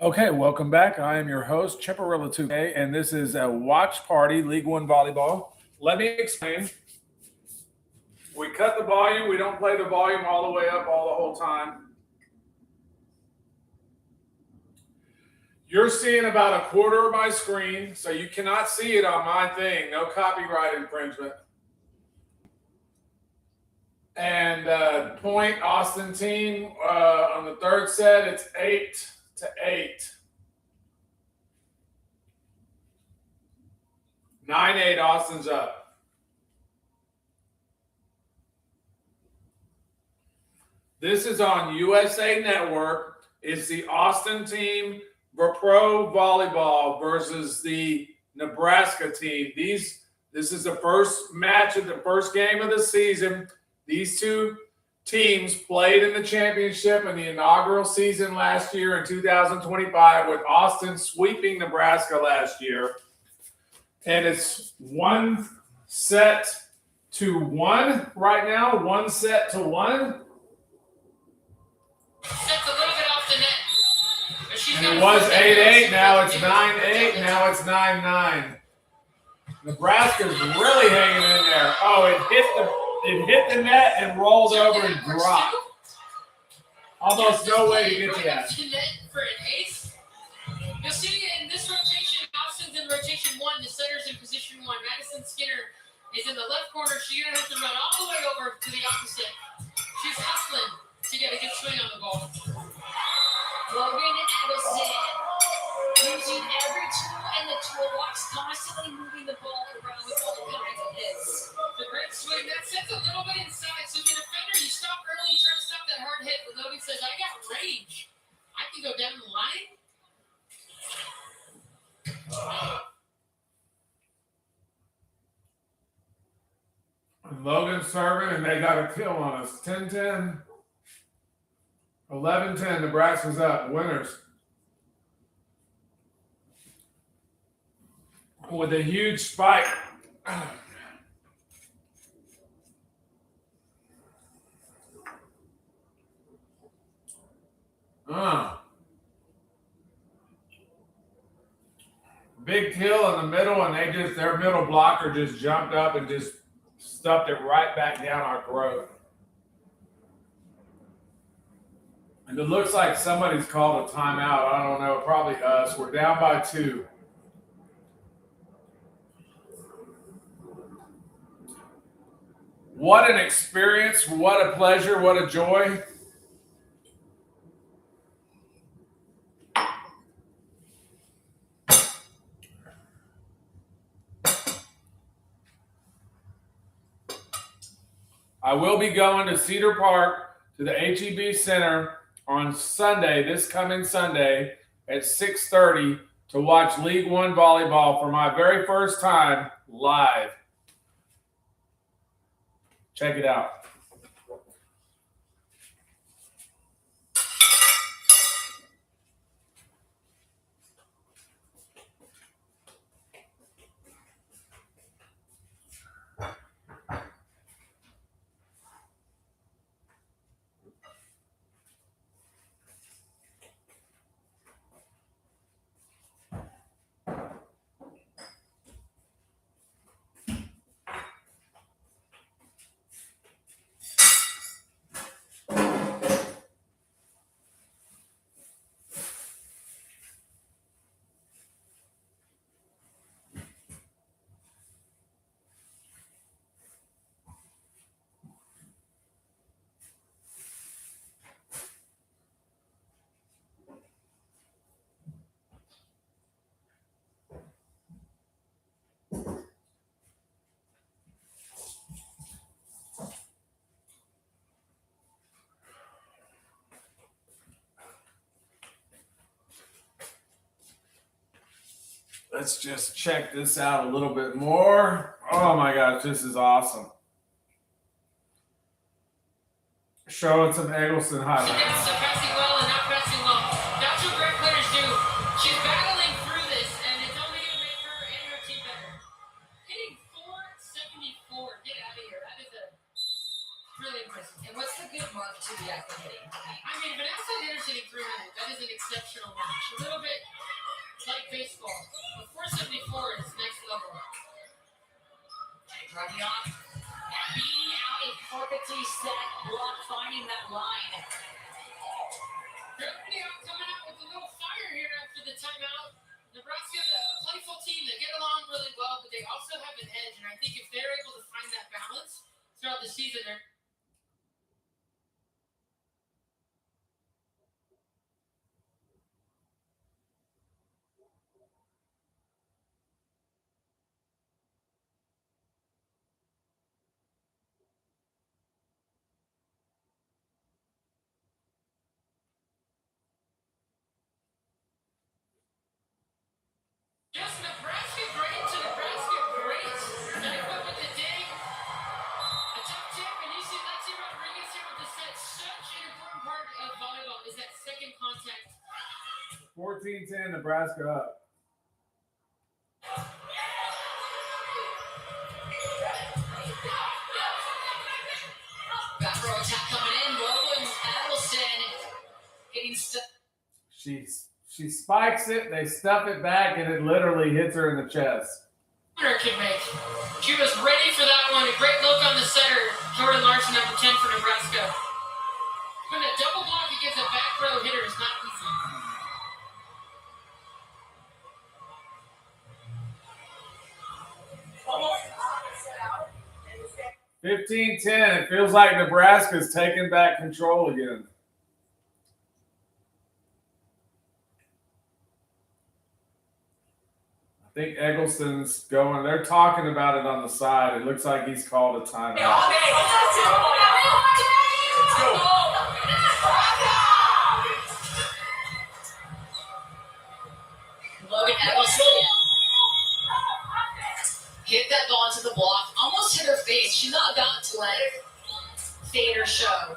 Okay, welcome back. I am your host, Chipperilla2K, and this is a watch party, League One Volleyball. Let me explain. We cut the volume. We don't play the volume all the way up all the whole time. You're seeing about a quarter of my screen, so you cannot see it on my thing. No copyright infringement. And point Austin team on the third set, it's 8-8. 9-8, Austin's up. This is on USA Network. It's the Austin team for pro volleyball versus the Nebraska team. This is the first match of the first game of the season. These two teams played in the championship in the inaugural season last year in 2025, with Austin sweeping Nebraska last year. And it's 1-1 right now. 1-1. Sets a little bit off the net. And it was 8-8. Now it's 9-8. Now it's 9-9. Nebraska's really hanging in there. Oh, it hit the net and rolled over and dropped. Almost no way to get to that. For an ace. You'll see in this rotation, Austin's in rotation 1. The setter's in position 1. Madison Skinner is in the left corner. She's going to have to run all the way over to the opposite. She's hustling to get a good swing on the ball. Logan Addison using every tool in the toolbox, constantly moving the ball around with all kinds of hits. The great swing. That sets a little bit inside. So the defender, you stop early, try to stop that hard hit. But Logan says, I got range. I can go down the line. Logan serving, and they got a kill on us. 10-10. 11-10. Nebraska's up. Winners. With a huge spike. Big kill in the middle, and their middle blocker just jumped up and just stuffed it right back down our throat. And it looks like somebody's called a timeout. I don't know, probably us. We're down by 2. What an experience. What a pleasure. What a joy. I will be going to Cedar Park to the HEB Center on Sunday, this coming Sunday at 6:30 to watch League One Volleyball for my very first time live. Check it out. Let's just check this out a little bit more. Oh my gosh, this is awesome. Showing some Eggleston highlights. Passing well and not passing well. That's what great players do. She's battling through this, and it's only going to make her and her team better. Hitting 474. Get out of here. That is a really impressive. And what's the good mark to be after hitting? I mean, if an outside hitter's hitting 300, that is an exceptional match. A little bit like baseball, but 474 is next level. Dragnoff beating out a perfectly set block, finding that line. Dragnoff coming out with a little fire here after the timeout. Nebraska's a playful team. They get along really well, but they also have an edge. And I think if they're able to find that balance throughout the season, they're just Nebraska great to Nebraska great. Nyquist with the dig. A tough tip, and you see Lexi Rodriguez here with the set. Such an important part of volleyball is that second contact. 14-10, Nebraska up. Back row attack coming in. Logan Adelson hitting She spikes it, they stuff it back, and it literally hits her in the chest. Can make. She was ready for that one. A great look on the setter, Jordan Larson, number 10 for Nebraska. When a double block against a back row hitter is not easy. 15-10. It feels like Nebraska's taking back control again. I think Eggleston's going. They're talking about it on the side. It looks like he's called a timeout. Logan Eggleston hit that ball into the block, almost hit her face. She's not about to let fade or show.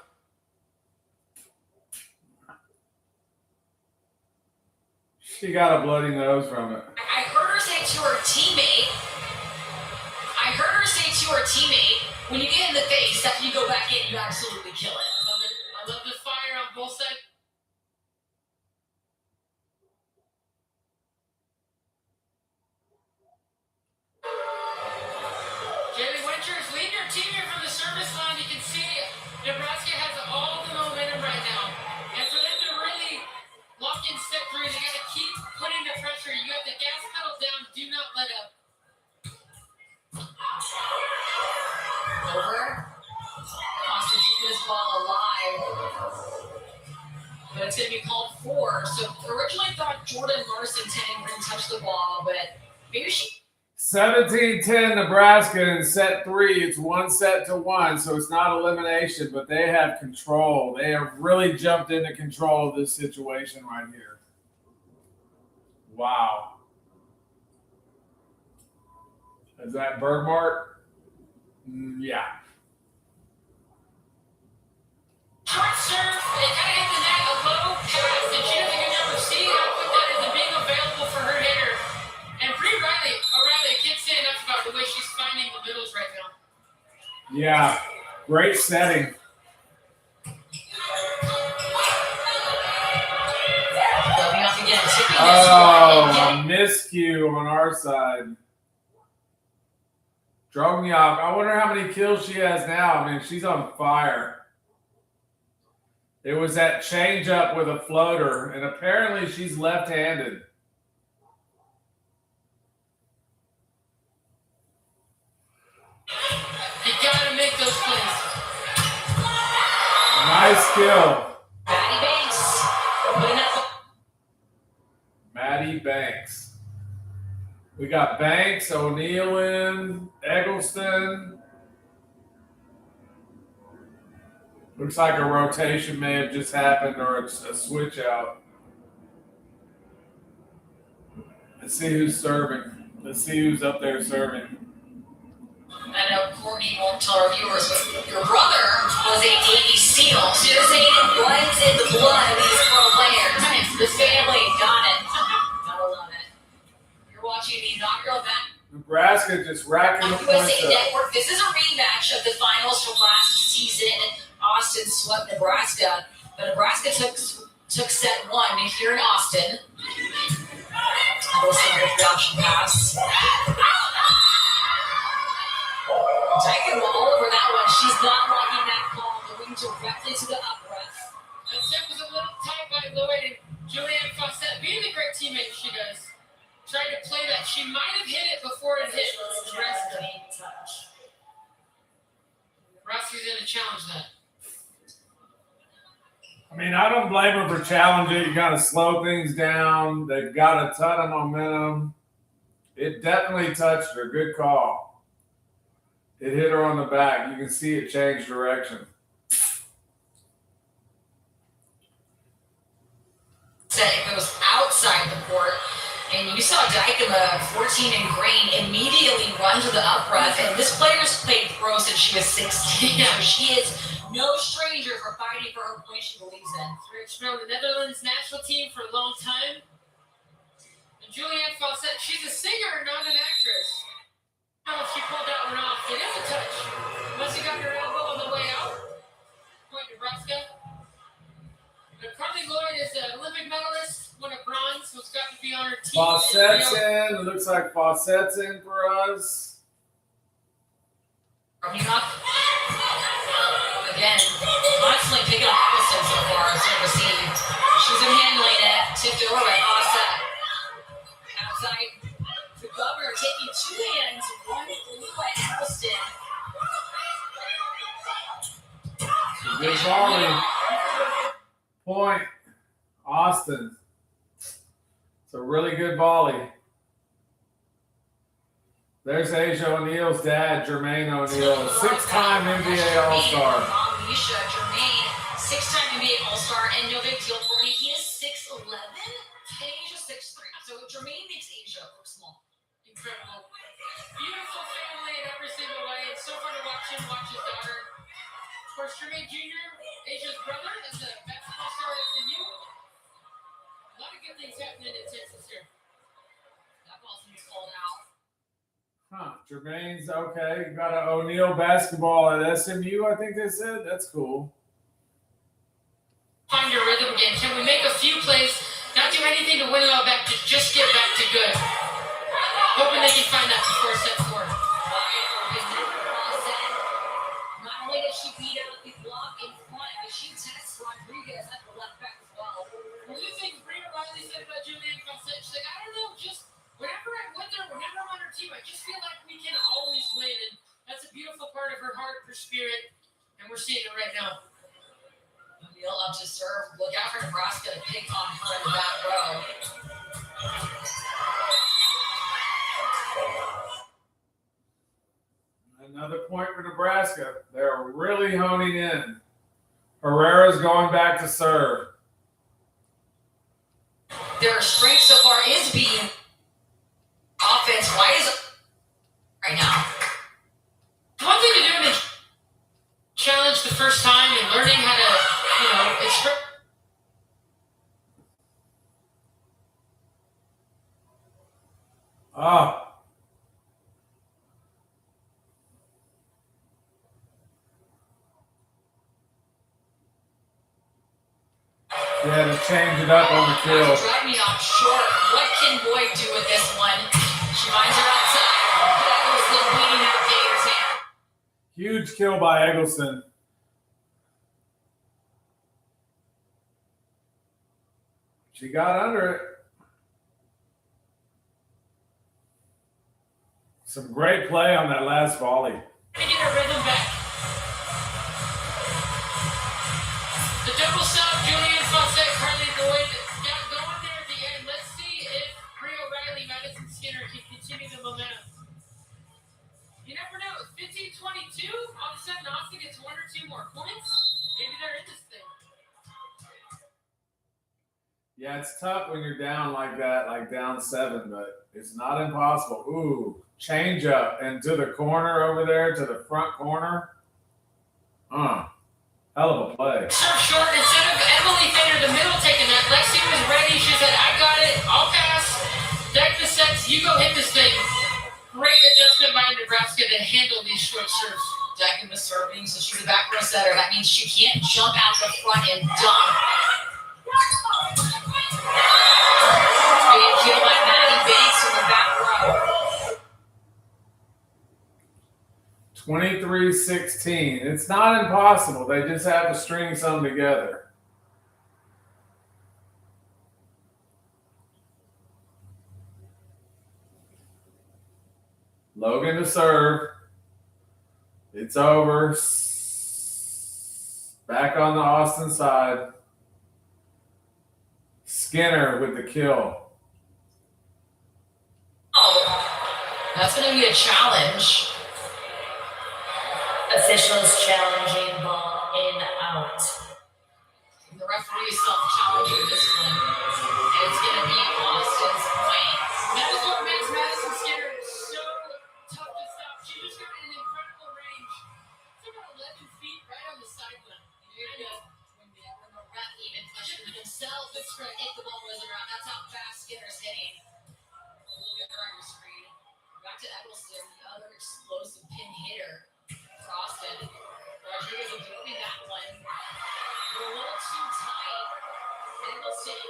She got a bloody nose from it. I heard her say to her teammate, when you get in the face, after you go back in, you absolutely kill it. I love the fire on both sides. Jamie Winters, lead your team here from the service line. You can see Nebraska has all the momentum right now. And for them to really lock in set 3, they got to keep putting the pressure. You got the gas pedal down. Do not let up. Over. Costa keeping this ball alive. But it's going to be called 4. So originally thought Jordan Larson didn't touch the ball, but maybe she... 17-10 Nebraska in set 3. It's 1-1, so it's not elimination, but they have control. They have really jumped into control of this situation right here. Wow. Is that Bergmark? Yeah. Short serve, it kind of hit the net, a low pass, and she does a good job of seeing how quick that is and being available for her hitter. And Bree O'Reilly can't say enough about the way she's finding the middles right now. Yeah, great setting. Coming up again, tipping this Oh, one. a miscue on our side. Drogniak, I wonder how many kills she has now. I mean, she's on fire. It was that change up with a floater, and apparently she's left-handed. You gotta make those plays. Nice kill. Maddie Banks. Putting that Maddie Banks. We got Banks, O'Neal in, Eggleston. Looks like a rotation may have just happened or a switch out. Let's see who's serving. Let's see who's up there serving. I know Courtney won't tell our viewers, but your brother was a Navy SEAL. So you're saying it runs in the blood of these pro players. The family got it. Gotta love it. You're watching the inaugural event Nebraska just racking the on points USA up. Network. This is a rematch of the finals from last season. Austin swept Nebraska, but Nebraska took set one here in Austin. Wilson with the option pass. Dykema all over that one. She's not liking that call, going directly to the up breath. That set was a little tight by Lloyd, and Julianne Fawcett, being the great teammate she does, tried to play that. She might have hit it before it hit Nebraska. Nebraska's going to challenge that. I mean, I don't blame her for challenging it. You got to slow things down. They've got a ton of momentum. It definitely touched her. Good call. It hit her on the back. You can see it change direction. It goes outside the court, and you saw Dykema, 14 in green, immediately run to the up breath. And this player's played pro since she was 16, so she is no stranger for fighting for her point she believes in. She's been on the Netherlands national team for a long time. And Julianne Fawcett, she's a singer, not an actress. I don't know if she pulled that one off. It is a touch. Must have got her elbow on the way out. Point Nebraska. But Carly Lloyd is an Olympic medalist, won a bronze, so it's got to be on her team. Fawcett's in. It looks like Fawcett's in for us. Again, constantly picking up Wilson so far as received. She's been handling it, tipped over by Fawcett. Outside, the governor taking two hands, one by Eccleston. Good volley. Point. Austin. It's a really good volley. There's Asia O'Neal's dad, Jermaine O'Neal, six-time NBA All-Star. Alicia Jermaine, six-time NBA All-Star, and no big deal for me. He is 6'11", and Asia's 6'3". So Jermaine makes Asia look small. Incredible. Beautiful family in every single way. It's so fun to watch him watch his daughter. Of course, Jermaine Jr., Asia's brother, is a basketball star at SMU. A lot of good things happening in Texas here. That ball's been called out. Huh, Jermaine's okay. Got an O'Neal basketball at SMU, I think they said. That's cool. Find your rhythm again. Can we make a few plays, not do anything to win it all back, to just get back to good? Hoping they can find that before set four. Not only does she beat out the block in front, but she tests Rodriguez at the left back as well. What do you think Brina Riley said about Julianne Fawcett? She's like, I don't know, just whenever I'm with her, whenever I'm on her team, I just feel like we can always win. And that's a beautiful part of her heart, her spirit, and we're seeing it right now. O'Neal up to serve. Look out for Nebraska to pick on her in the back row. Another point for Nebraska. They're really honing in. Herrera's going back to serve. Their strength so far is being offense. Why is it right now? One thing to do is challenge the first time and learning how to, express. Oh. She had to change it up on the kill. Drive me off short. What can Boyd do with this one? She finds her outside. That was the bleeding out Gator's hand. Huge kill by Eggleston. She got under it. Some great play on that last volley. To get her rhythm back. The double stop, Julianne Fawcett, Carly Lloyd got going there at the end. Let's see if Bria Riley, Madison Skinner can continue the momentum. You never know. 15-22, all of a sudden Austin gets one or two more points. Maybe they're in this thing. Yeah, it's tough when you're down like that, like down 7, but it's not impossible. Ooh, change up into the corner over there, to the front corner. Hell of a play. Serve short instead of Emily Fader, the middle taking that. Lexi was ready. She said, I got it. I'll pass. Deck the sets. You go hit this thing. Great adjustment by Nebraska to handle these short serves. Jackie was serving, so she's a back row setter. That means she can't jump out the front and dunk. Being killed by Maddie Banks in the back row. 23-16. It's not impossible. They just have to string some together. Logan to serve. It's over. Back on the Austin side. Skinner with the kill. Oh, that's going to be a challenge. Officials challenging ball in out. The referee is self-challenging this one. And it's going to be Austin's point. That is what makes Madison Skinner so tough to stop. She just got an incredible range. It's about 11 feet right on the sideline. When the ref even touched himself, it's going to hit the ball whizzing around. That's how fast Skinner's hitting. Look at her on your screen. Back to Eggleston, the other explosive pin hitter. Austin. Rodriguez avoiding that one. They're a little too tight. Eggleston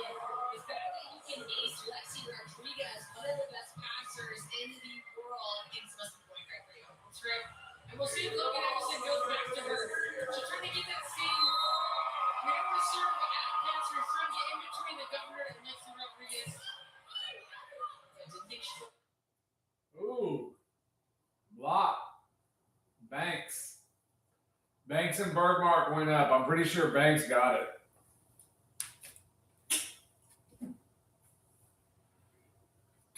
is barely looking ace. Lexi Rodriguez, one of the best passers in the world. I think this must be going right for you. That's right. And we'll see if Logan Anderson goes back to her. She's trying to get that same whenever serve out passer, trying to get in between the governor and Lexi Rodriguez. I didn't think she. Ooh. Block. Banks and Bergmark went up. I'm pretty sure Banks got it.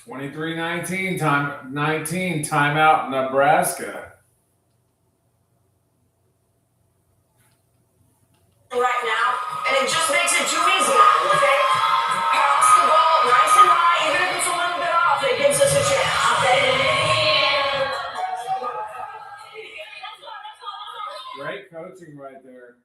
(23-19) timeout Nebraska. Right now, and it just makes it too easy. Okay, pass the ball nice and high, even if it's a little bit off, it gives us a chance. Okay. Great coaching right there.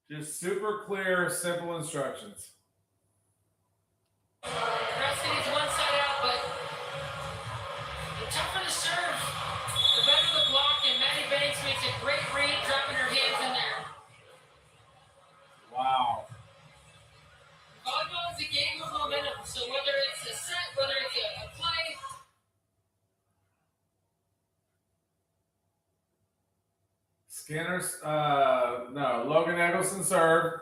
Just super clear, simple instructions. Nebraska needs one side out, but the tougher the serve, the better the block, and Maddie Banks makes a great read, dropping her hands in there. Wow. Volleyball is a game of momentum, so whether it's a set, whether it's a play. Skinner's, Logan Eggleston serve.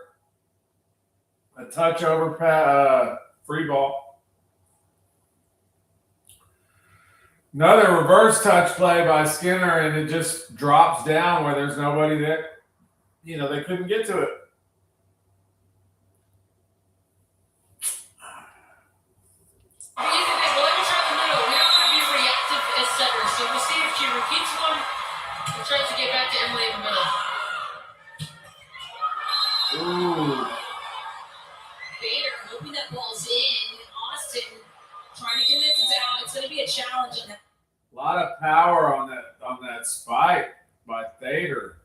A touch over free ball. Another reverse touch play by Skinner, and it just drops down where there's nobody that, they couldn't get to it. Tries to get back to Emily in the middle. Ooh. Bader hoping that ball's in. Austin trying to convince it's out. It's going to be a challenge. A lot of power on that spike by Thader.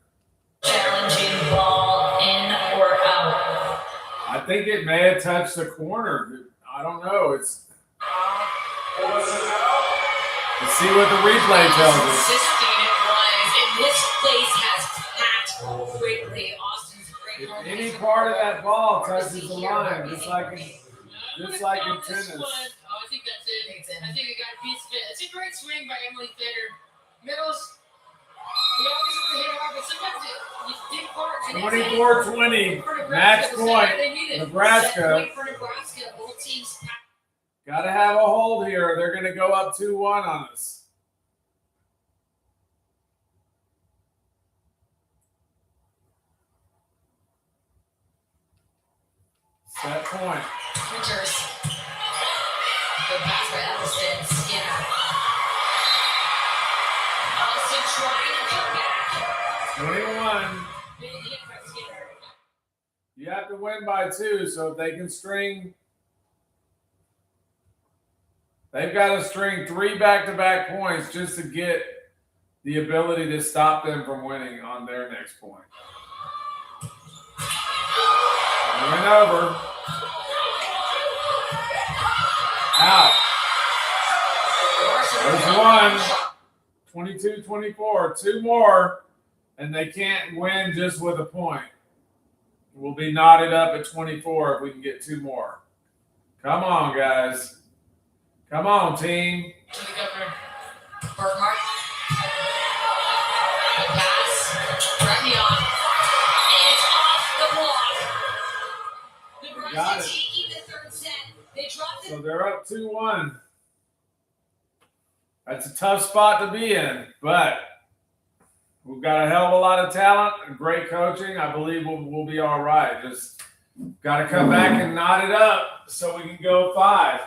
Challenging ball in or out. I think it may have touched the corner. I don't know. It's. Let's see what the replay tells us. This place has packed greatly. Austin's great. If any part of that ball touches the line, just like in tennis. Oh, I think that's it. I think it got a piece of it. It's a great swing by Emily Thader. Middles, we always want to hit hard, but sometimes you dig hard. 24-20, match point, Nebraska. For Nebraska, both teams. Got to have a hold here. They're going to go up 2-1 on us. Set point. Winters. Good pass by Eggleston. Skinner. Austin trying to come back. 21. You have to win by 2, so if they can string, they've got to string 3 back-to-back points just to get the ability to stop them from winning on their next point. Went over. Out. There's one. 22-24. Two more, and they can't win just with a point. We'll be knotted up at 24 if we can get two more. Come on, guys. Come on, team. To the governor. Burkhardt. Pass. Directly on. It's off the block. Got Nebraska it. taking the third set. They dropped it. So they're up 2-1. That's a tough spot to be in, but we've got a hell of a lot of talent and great coaching. I believe we'll be all right. Just got to come back and knot it up so we can go 5.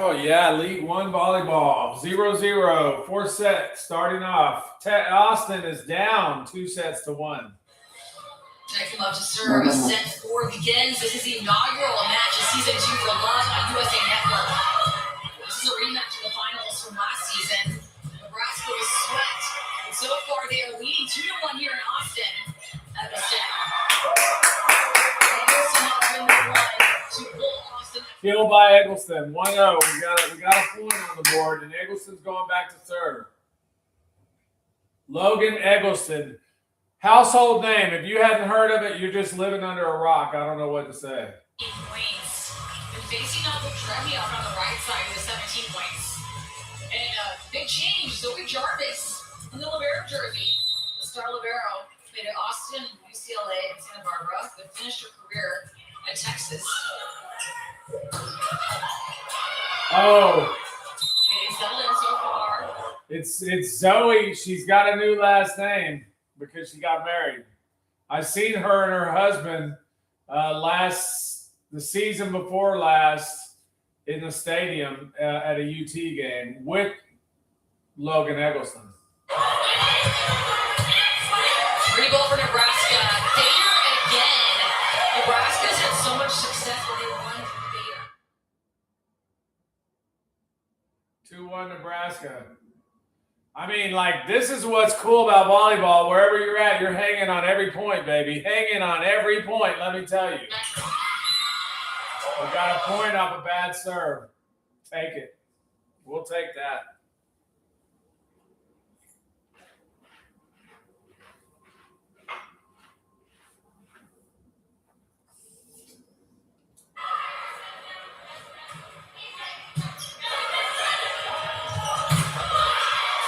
Oh, yeah, League One Volleyball, 0-0, 4 sets starting off. Austin is down 2-1. Next up to serve, set 4 begins. This is the inaugural match of season 2 for Love on USA Network. This is a rematch of the finals from last season. Nebraska was swept, and so far they are leading 2-1 here in Austin. At the Kill by Eggleston, 1-0. We got a point on the board, and Eggleston's going back to serve. Logan Eggleston. Household name. If you hadn't heard of it, you're just living under a rock. I don't know what to say. points. facing off with Drevniak on the right side with 17 points. And big change, Zoe Jarvis in the libero jersey. The star libero played at Austin, UCLA, and Santa Barbara, but finished her career at Texas. Oh, It is settled in so far. it's Zoe. She's got a new last name because she got married. I seen her and her husband the season before last in the stadium at a UT game with Logan Eggleston. Free ball for Nebraska. Thayer again. Nebraska's had so much success when they won Thayer. 2-1 Nebraska. I mean, like, this is what's cool about volleyball. Wherever you're at, you're hanging on every point, baby. Hanging on every point, let me tell you. We got a point off a bad serve. Take it. We'll take that.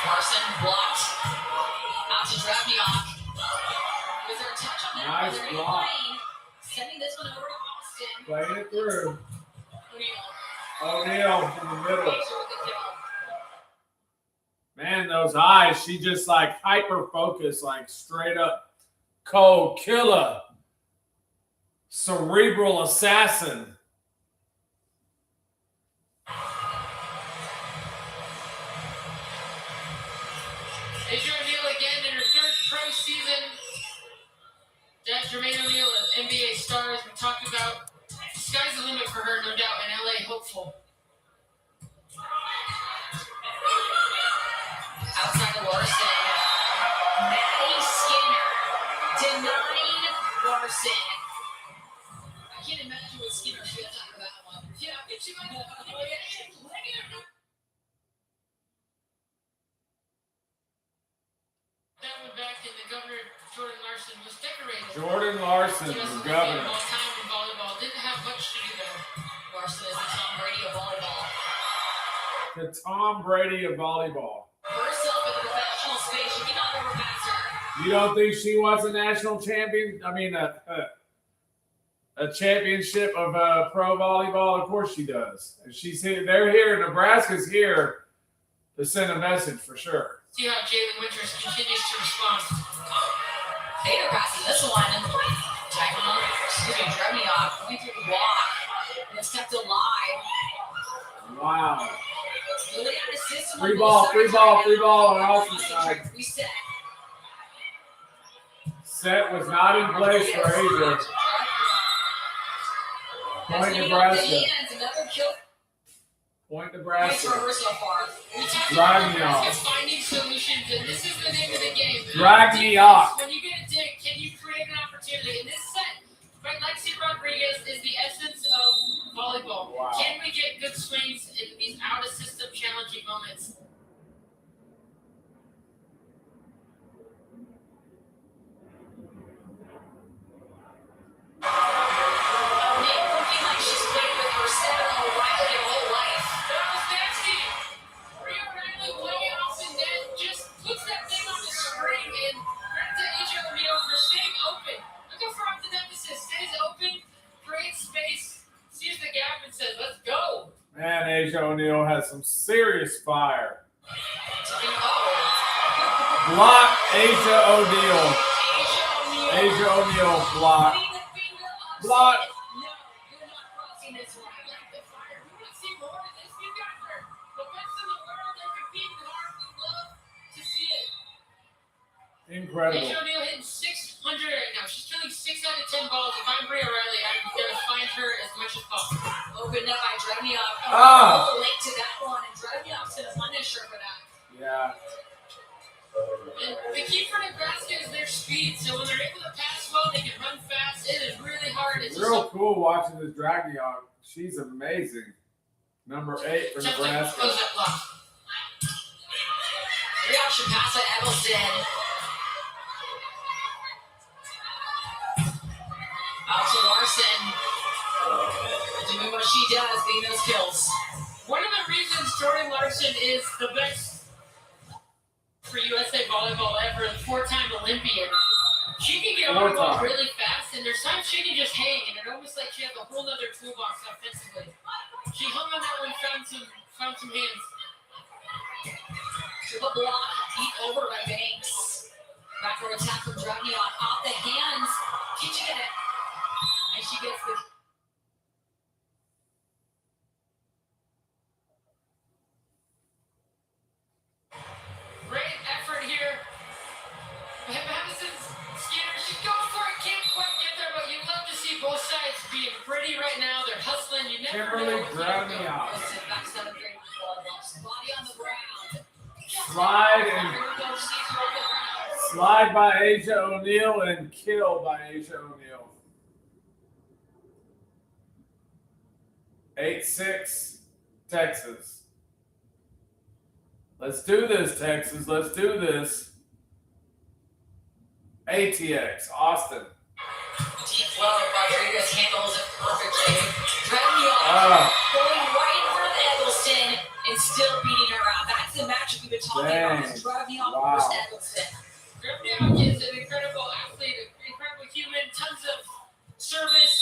Larson blocked. Out to Drevniak. Was there a touch on that? Nice They're block. sending this one over to Austin. Playing it through. O'Neal. O'Neal in the middle. Fraser with the kill. Man, those eyes, she just like hyper focused, like straight up cold killer, cerebral assassin. Asia O'Neal again in her third pro season. That Jermaine O'Neal, an NBA star, as we talked about. Sky's the limit for her, no doubt, in LA hopeful. Outside of Larson. Maddie Skinner denying Larson. I can't imagine what Skinner feels after that one. Yeah, she might have. That one back in the governor, Jordan Larson, was decorated. Jordan Larson, He was the governor. all time in volleyball. Didn't have much to do there. Larson is the Tom Brady of volleyball. The Tom Brady of volleyball. Herself in the professional space, you cannot overpass her. You don't think she wants a national champion? I mean, a championship of pro volleyball? Of course she does. And she's here. They're here. Nebraska's here to send a message for sure. See how Jalen Winters continues to respond. Thayer passes this one. Drevniak going through the block. And it's kept alive. Wow. Really out of system Free on ball both on Austin's side. Reset. Set was not in place for Asia. Point Nebraska. Another kill. Point Points Nebraska. for her so far. We talked Drag about me off. Nebraska finding solutions, and this is the name of the game. Drag me off. When you get a dig, can you create an opportunity? In this set, Lexi Rodriguez is the essence of volleyball. Wow. Can we get good swings in these out-of-system challenging moments? Looking like she's played with her seven O'Reilly her whole life. That was nasty. Rhea O'Reilly way off and then just puts that thing on the screen and credit to Asia O'Neal for staying open. Look how far off the emphasis. Stays open, creates space, sees the gap and says, let's go. Man, Asia O'Neal has some serious fire. Block Asia O'Neal. Asia O'Neal block. Block. No, you're not crossing this line. Like the fire. We want to see more of this. You got her. The best in the world. They're competing hard. We love to see it. Incredible. Asia O'Neal hitting 600 right now. She's killing 6 out of 10 balls. If I'm Bria Riley, I'm going to find her as much as possible. Opened up by Drevniak. Ah. A little late to that one, and Drevniak's going to punish her for that. Yeah. And the key for Nebraska is their speed. So when they're able to pass well, they can run fast. It is really hard. It's Real just cool watching this Dragneok. She's amazing. Number 8 for tough to Nebraska. close that block. Reaction pass at Eggleston. Out to Larson. doing what she does, being those kills. One of the reasons Jordan Larson is the best for USA Volleyball ever, the 4-time Olympian. She can get on the ball really fast, and there's times she can just hang, and it's almost like she has a whole other toolbox offensively. She hung on that one, found some hands. Triple block, deep over by Banks. Back row attack from Dragniot, off the hands. Can she get it? And she gets the. Great effort here. Madison's Skinner, she's going for it, can't quite get there, but you love to see both sides being pretty right now. They're hustling. You never know. Kimberly Dragniot. Back 7 grade body on the ground. Slide by Asia O'Neal and kill by Asia O'Neal. 8-6, Texas. Let's do this, Texas. Let's do this. ATX, Austin. Deep flow, Rodriguez handles it perfectly. Dragniot going right in front of Eggleston and still beating her out. That's the matchup we've been talking about. It's Dragniot versus Eggleston. Dragniot is an incredible athlete, an incredible human, tons of service,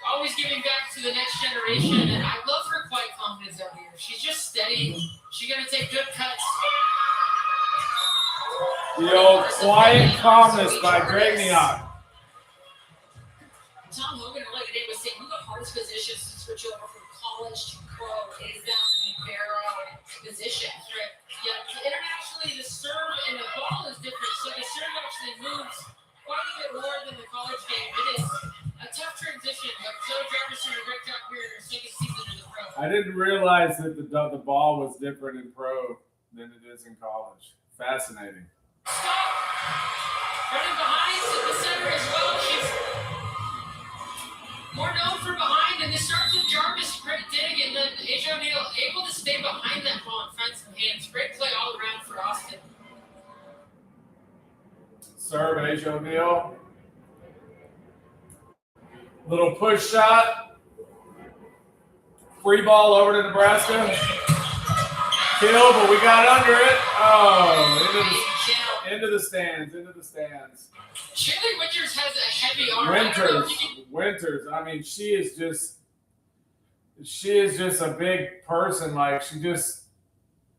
always giving back to the next generation, and I love her quiet confidence out here. She's just steady. She's going to take good cuts. The old quiet calmness by Dragniot. Tom Hogan earlier today was saying one of the hardest positions to switch over from college to pro is that libero position. Right. Yeah, internationally, the serve and the ball is different, so the serve actually moves quite a bit more than the college game. It is a tough transition, but Joe Jarvis did a great job here in her second season in the pro. I didn't realize that the ball was different in pro than it is in college. Fascinating. Stop! Running behind the center as well. She's more known for behind, and this starts with Jarvis, great dig, and then Asia O'Neal able to stay behind that ball and find some hands. Great play all around for Austin. Serve, Asia O'Neal. Little push shot. Free ball over to Nebraska. Kill, but we got under it. Oh, into the stands. Shirley Winters has a heavy arm. Winters. I mean, she is just a big person. Like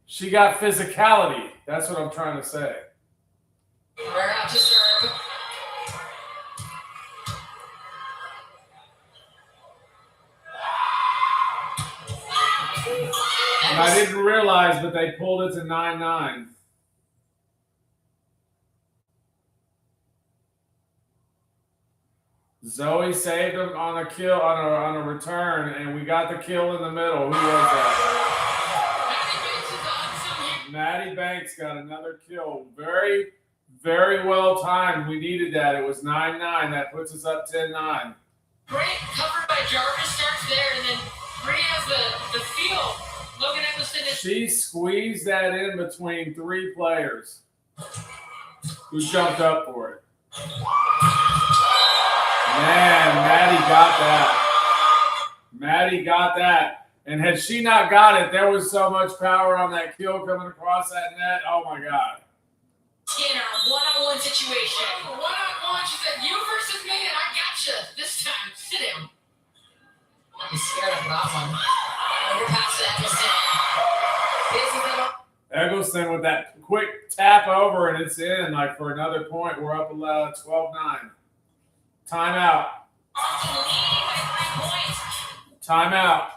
she got physicality. That's what I'm trying to say. We're out to serve. And I didn't realize, but they pulled it to 9-9. Zoe saved him on a kill on a return, and we got the kill in the middle. Who was that? Maddie Banks got another kill. Very, very well timed. We needed that. It was 9-9. That puts us up 10-9. Great cover by Jarvis starts there, and then Bree has the field. Logan Eggleston is. She squeezed that in between three players who jumped up for it. Man, Maddie got that. And had she not got it, there was so much power on that kill coming across that net. Oh, my God. Skinner, one-on-one situation. One-on-one, she said, you versus me, and I gotcha. This time, sit down. I'm scared of that one. Overpass to Eggleston. Eggleston with that quick tap over, and it's in, like, for another point. We're up 12-9. Timeout. Timeout.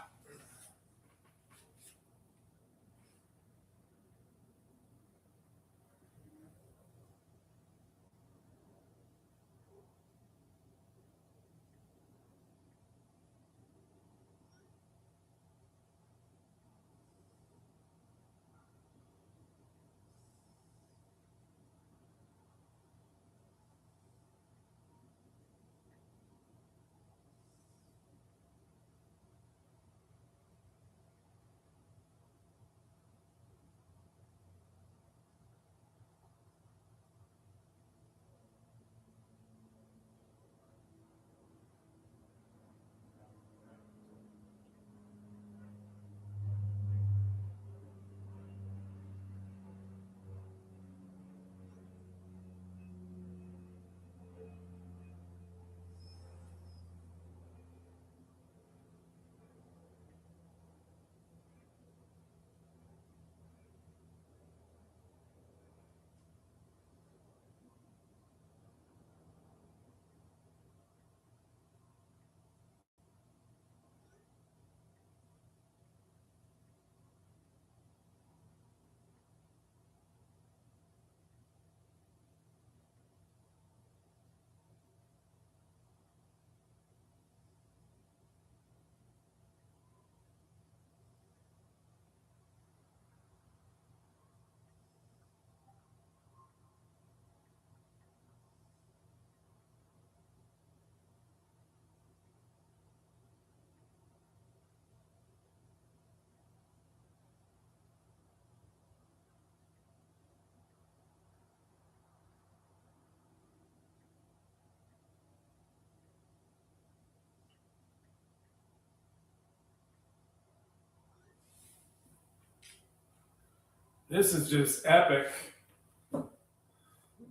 This is just epic.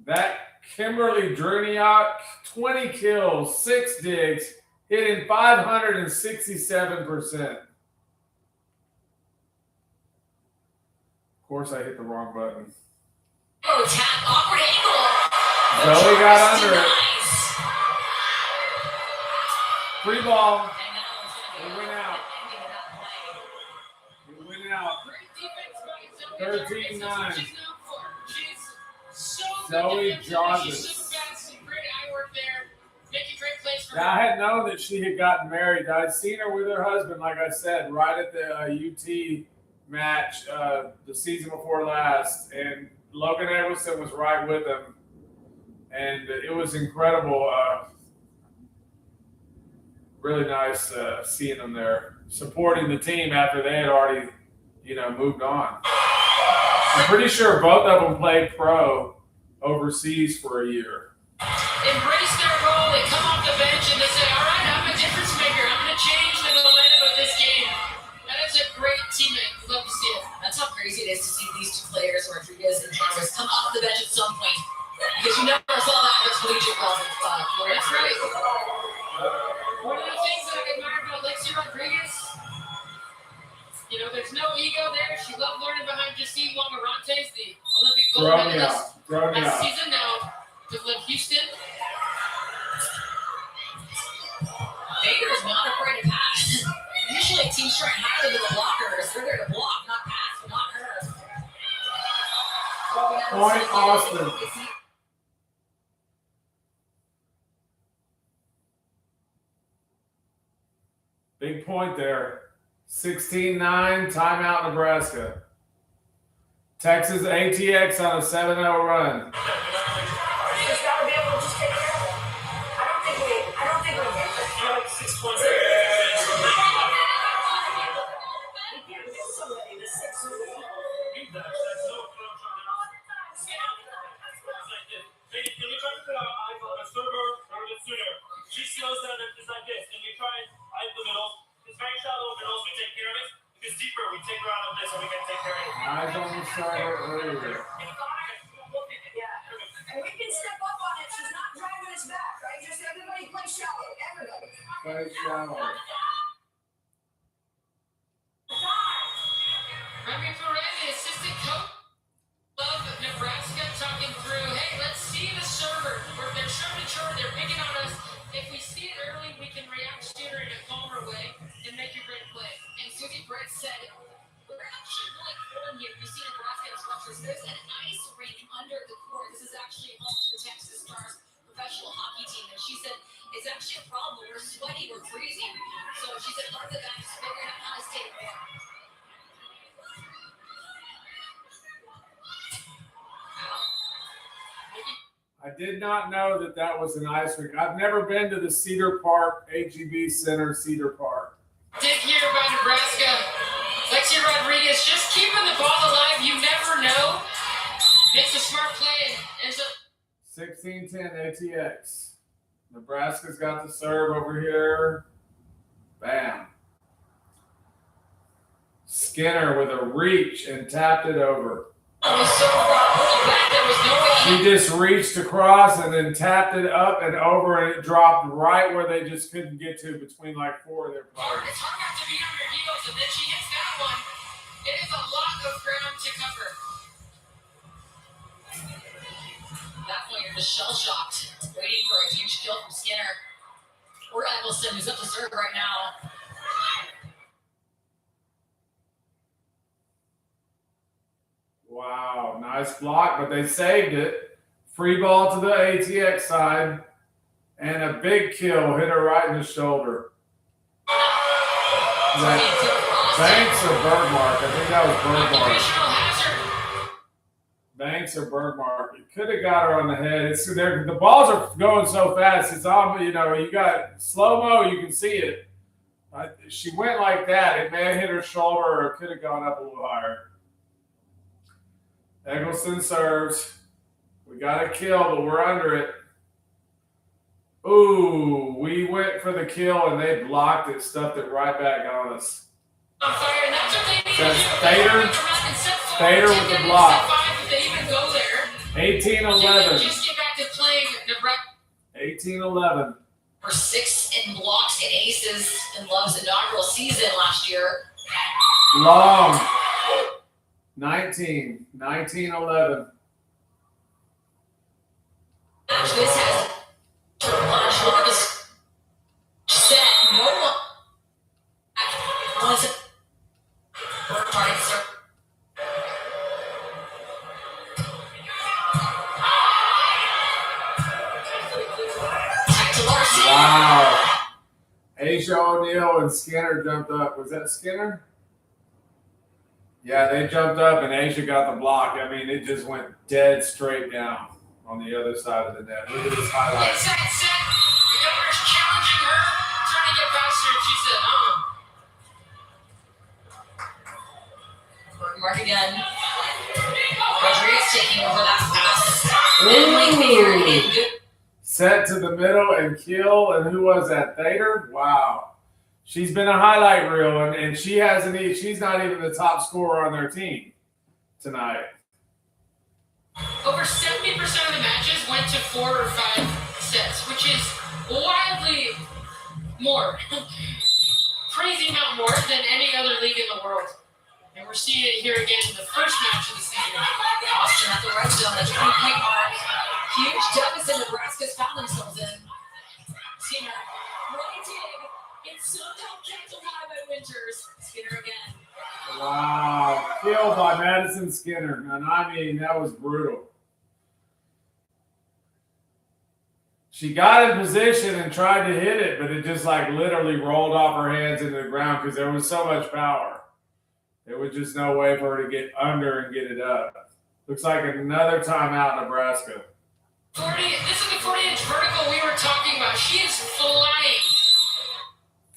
That Kimberly Druniak, 20 kills, 6 digs, hitting 567%. Of course, I hit the wrong button. Oh, tap, awkward angle. Zoe got under it. Nice. Free ball. And now it's We going to be went out. ending of that play. We went out. Great defense by Zoe. 13-9. That's what she's known for. She's so Zoe good defensively. She's Jarvis. super fast and great eye work there. Making great plays for Now, I her. had known that she had gotten married. I'd seen her with her husband, like I said, right at the UT match the season before last. And Logan Eggleston was right with them. And it was incredible. Really nice seeing them there, supporting the team after they had already, moved on. I'm pretty sure both of them played pro overseas for a year. Embrace their role. They come off the bench and they say, all right, I'm a difference maker. I'm going to change the momentum of this game. That is a great teammate. Love to see it. That's how crazy it is to see these two players, Rodriguez and Jarvis, come off the bench at some point. Because you never saw that at the collegiate level. That's right. One of the things that I admire about Lexi Rodriguez, there's no ego there. She loved learning behind Justine Wangarantes, the Olympic gold medalist last season. Now with Houston. Baker's not afraid to pass. Usually teams try and hire the blockers. They're there to block, not pass, but not her. Point Austin. Big point there. 16-9, timeout Nebraska. Texas ATX on a 7-0 run. Just gotta be able to just take care of it. I don't think we get it. 6 points. We can't miss somebody to 6 or 8. She slows down and is like this, and we try and hide the middle. It's very shallow middles, we take care of it. If it's deeper, we take her out of this and we can take care of it. Eyes on the side earlier. Yeah. And we can step up on it. She's not driving us back, right? Just everybody play shallow. Everybody. Play shallow. Remy Perez, the assistant coach of Nebraska, talking through, hey, let's see the server. They're serving short, they're picking on us. If we see it early, we can react sooner in a calmer way and make a great play. And Susie Brett said, we're actually really cool in here. You see Nebraska instructors. There's an ice rink under the court. This is actually home to the Texas Stars professional hockey team. And she said, it's actually a problem. We're sweaty, we're freezing. So she said, part of the guys figuring out how to stay warm. I did not know that was an ice rink. I've never been to the Cedar Park, HEB Center, Cedar Park. Did hear about Nebraska. Lexi Rodriguez just keeping the ball alive. You never know. Makes a smart play. And so 16-10 ATX. Nebraska's got the serve over here. Bam. Skinner with a reach and tapped it over. it was so far back. There was no way. She just reached across and then tapped it up and over, and it dropped right where they just couldn't get to between like 4 of their players. It's hard not to be on your heels, and then she hits that one. It is a lot of ground to cover. That point, you're just shell-shocked, waiting for a huge kill from Skinner. Or Eggleston, who's up to serve right now. Wow, nice block, but they saved it. Free ball to the ATX side, and a big kill hit her right in the shoulder. Banks or Bergmark? I think that was Bergmark. Occupational hazard. Banks or Bergmark. It could have got her on the head. The balls are going so fast. It's all, you got slow-mo, you can see it. She went like that. It may have hit her shoulder, or it could have gone up a little higher. Eggleston serves. We got a kill, but we're under it. Ooh, we went for the kill, and they blocked it, stuffed it right back on us. On fire, and that's what they need to do. That's They Fader. come out and set Thader with the block. 5 if they even go there. 18-11. Just get back to playing Nebraska. 18-11. For 6 in blocks and aces in Love's inaugural season last year. Long. 19-11. This has much more this set. No one was Wow. Asia O'Neal and Skinner jumped up. Was that Skinner? Yeah, they jumped up and Asia got the block. I mean, it just went dead straight down on the other side of the net. Look at this highlight. Set. The governor's challenging her, trying to get past her, and she said, Mark again. Rodriguez taking over that pass. Ooh. Set to the middle and kill. And who was that? Thader? Wow. She's been a highlight reel, and she's not even the top scorer on their team tonight. over 70% of the matches went to 4 or 5 sets, which is wildly more, crazy amount more than any other league in the world. And we're seeing it here again in the first match of the season. Austin at the red zone, the 20-point mark. Huge deficit Nebraska's found themselves in. Skinner, right dig. It's somehow kept alive by Winters. Skinner again. Wow. Killed by Madison Skinner. And I mean, that was brutal. She got in position and tried to hit it, but it just like literally rolled off her hands into the ground because there was so much power. There was just no way for her to get under and get it up. Looks like another timeout, Nebraska. 40. This is the 40-inch vertical we were talking about. She is flying.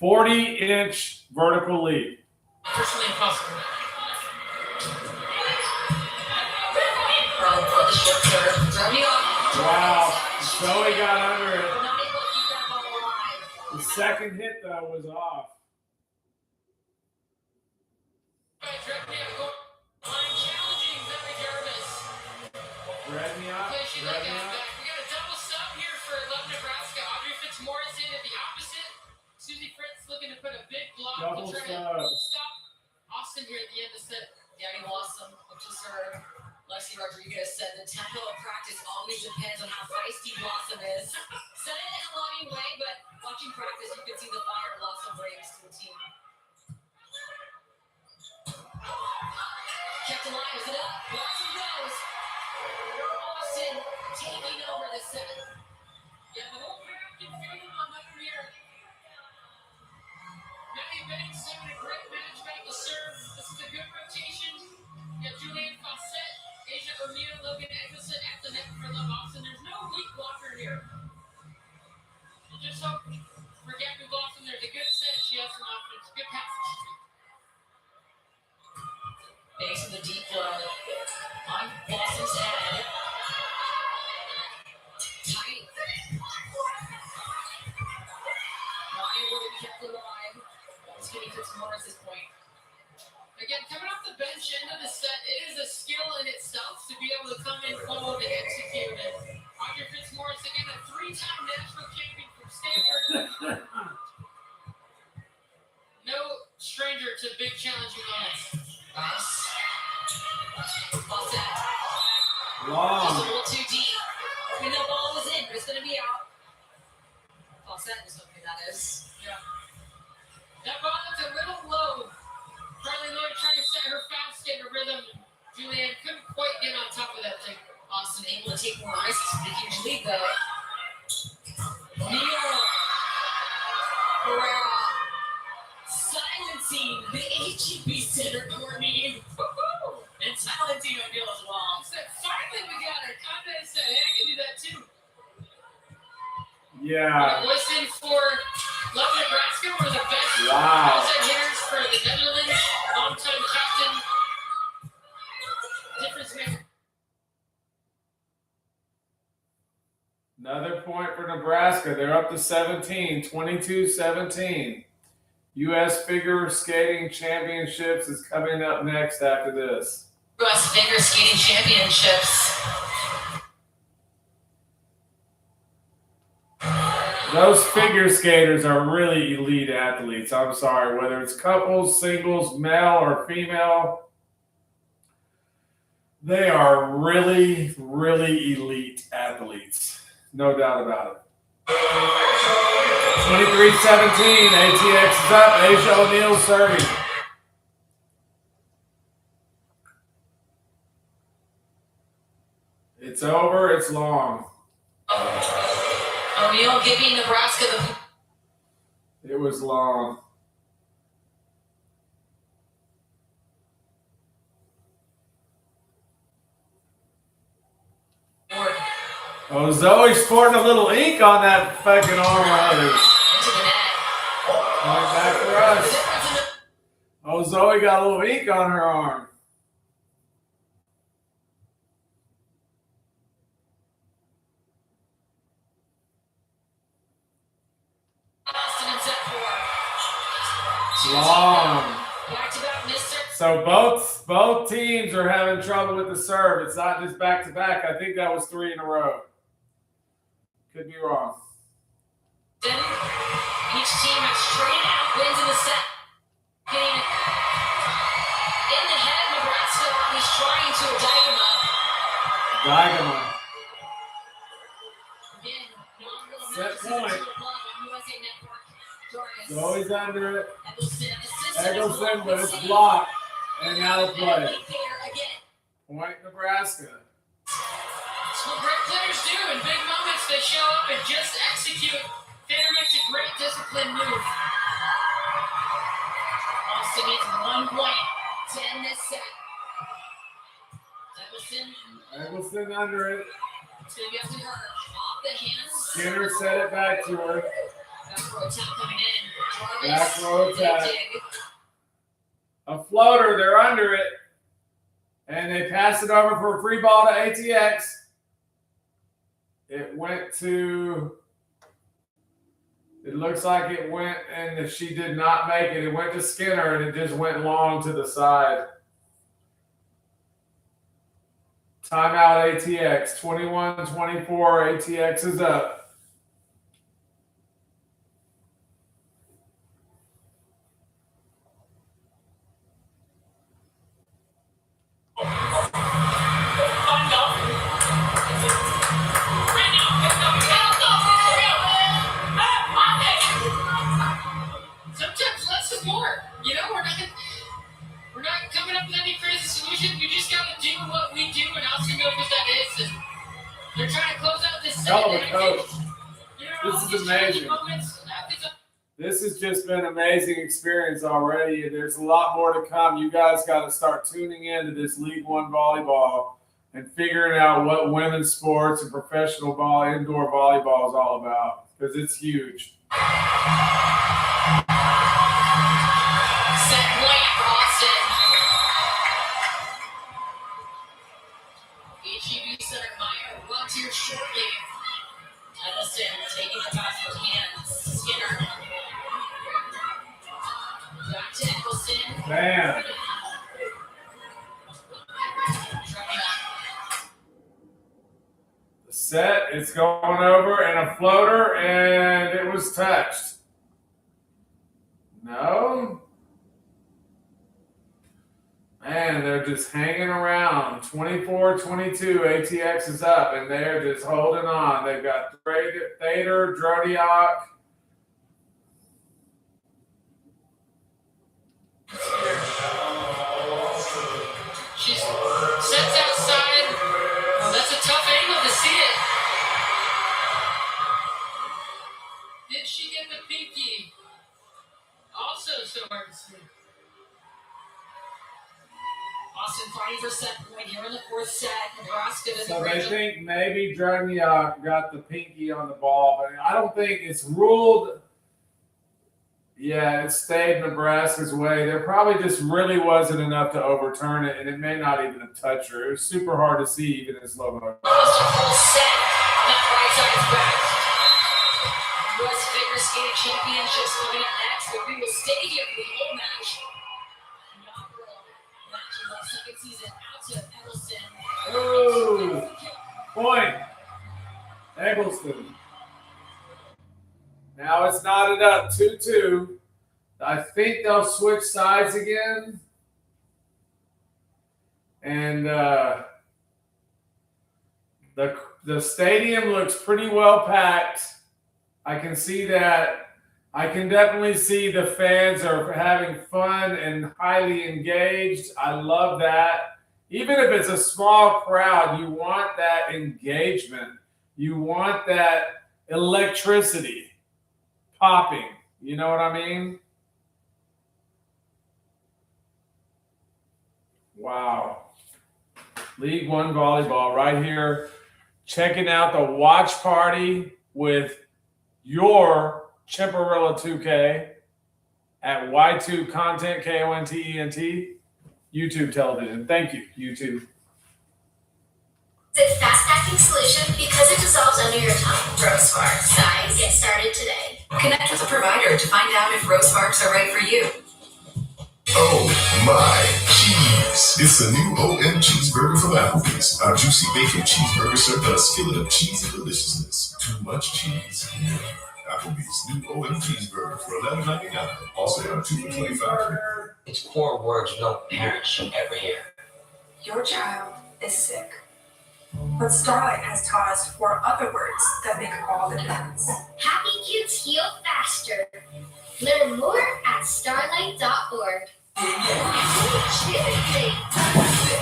40-inch vertical leap. Virtually impossible. From for the short serve. Running off. Wow. Zoe got under it. Not able to keep that ball alive. The second hit, though, was off. Challenging Zoe Jarvis. Redmia. Okay, she looked at back. We got a double sub here for Love Nebraska. Audrey Fitzmorrison at the opposite. Susie Fritz looking to put a big block Double to try sub. to stop Austin here at the end of the set. Danny Lawson up to serve. Lexi Rodriguez said the tempo of practice always depends on how feisty Blossom is. Said it in a loving way, but watching practice, you can see the fire Blossom brings to the team. Kept alive, is it up? Blossom goes. Austin taking over the set. Yeah, the whole crowd can feel it on over here. Maddie Banks having a great match back to serve. This is a good rotation. You have Julianne Fawcett, Asia O'Neal, Logan Eggleston at the net for Love Austin. There's no weak blocker here. You just hope for Gabby Blossom there's a good set. She has some options. Good passes. Banks in the deep flow. On Blossom's head. Tight. Not able to be kept alive. Skinny Fitzmorris's point. Again, coming off the bench end of the set, it is a skill in itself to be able to come in cold and execute it. Audrey Fitzmorris, again, a 3-time national champion from Stanford. No stranger to big challenging moments. Nice. Fawcett. Just a Long. little too deep. We know the ball was in, but it's going to be out. Fawcett is okay, that is. Yeah. That ball looked a little low. Carly Lloyd trying to set her fast, get a rhythm. Julianne couldn't quite get on top of that thing. Austin able to take more risks with a huge lead, though. Neal. Herrera. Silencing the HEB center, Courtney. And silencing O'Neal as well. I said, finally we got her. Conde said, hey, I can do that too. Yeah. Listen for Love Nebraska were the best Wow. outside hitters for the Netherlands. Longtime captain. Difference maker. Another point for Nebraska. They're up to 17, 22-17. U.S. Figure Skating Championships is coming up next after this. U.S. Figure Skating Championships. Those figure skaters are really elite athletes. I'm sorry, whether it's couples, singles, male or female, they are really, really elite athletes. No doubt about it. 23-17, ATX is up. Asia O'Neal serving. It's over. It's long. O'Neal giving Nebraska the. It was long. Oh, Zoe's sporting a little ink on that fucking arm of hers. Into the net. Coming back for us. Oh, Zoe got a little ink on her arm. Austin in set 4. Long. Back-to-back Mr. So both teams are having trouble with the serve. It's not just back to back. I think that was 3 in a row. Could be wrong. Each team has traded out wins in the set. Getting in the head, Nebraska is trying to Diagonal. Again, Set point. USA Network. Zoe's under it. Eggleston, Eggleston, but it's blocked and out of play. Again. Point Nebraska. That's what great players do. In big moments, they show up and just execute. Taylor makes a great discipline move. Austin needs 1 point. 10 this set. Eggleston under it. It's going to be up to her. Off the hands. Skinner set it back to her. Back row tap coming in. Back row Jarvis, tap. dig. A floater, they're under it. And they pass it over for a free ball to ATX. It went to, it looks like it went, and if she did not make it, it went to Skinner, and it just went long to the side. Timeout ATX, 21-24, ATX is up. Sometimes less is more. You know, we're not coming up with any crazy solution. You just gotta do what we do, and Austin knows what that is. And they're trying to close out this Hell of a second coach. You know, This is just amazing. moments, This has just been an amazing experience already. There's a lot more to come. You guys got to start tuning into this League One volleyball and figuring out what women's sports and professional indoor volleyball is all about, because it's huge. Set point for Austin. HEB center Meyer runs here shortly. Eggleston taking the pass for hands. Skinner. Back to Eggleston. Man, the set, it's going over, and a floater, and it was touched. No? Man, they're just hanging around. 24-22, ATX is up, and they're just holding on. They've got Thader, Drodiak. She sets outside. Oh, that's a tough angle to see it. Did she get the pinky? Also so hard to see. Austin fighting for set point here in the 4th set. Nebraska doesn't So they range. think maybe Drodiak got the pinky on the ball, but I don't think it's ruled. Yeah, it stayed Nebraska's way. There probably just really wasn't enough to overturn it, and it may not even have touched her. It was super hard to see even in slow motion. Almost a full set. That right side is back. U.S. Figure Skating Championships coming up next, but we will stay here for the whole match. Inaugural match of the second sees it out to Eggleston. Oh, point. Eggleston. Now it's knotted up 2-2. I think they'll switch sides again. And the stadium looks pretty well packed. I can see that. I can definitely see the fans are having fun and highly engaged. I love that. Even if it's a small crowd, you want that engagement. You want that electricity popping. You know what I mean? Wow. League One Volleyball right here. Checking out the watch party with your Chimperilla 2K at Y2 Content, KONTENT, YouTube television. Thank you, YouTube. It's a fast-acting solution because it dissolves under your tongue. Rose Sparks. Size. Get started today. Connect with a provider to find out if Rose Sparks are right for you. Oh my cheese! It's a new OM cheeseburger from Applebee's. Our juicy bacon cheeseburger served on a skillet of cheesy deliciousness. Too much cheese? Never. Applebee's new OM cheeseburger for $11.99. Also on 2 for $25. It's 4 words no parent should ever hear. Your child is sick. But Starlight has taught us 4 other words that make all the difference. Happy kids heal faster. Learn more at starlight.org. This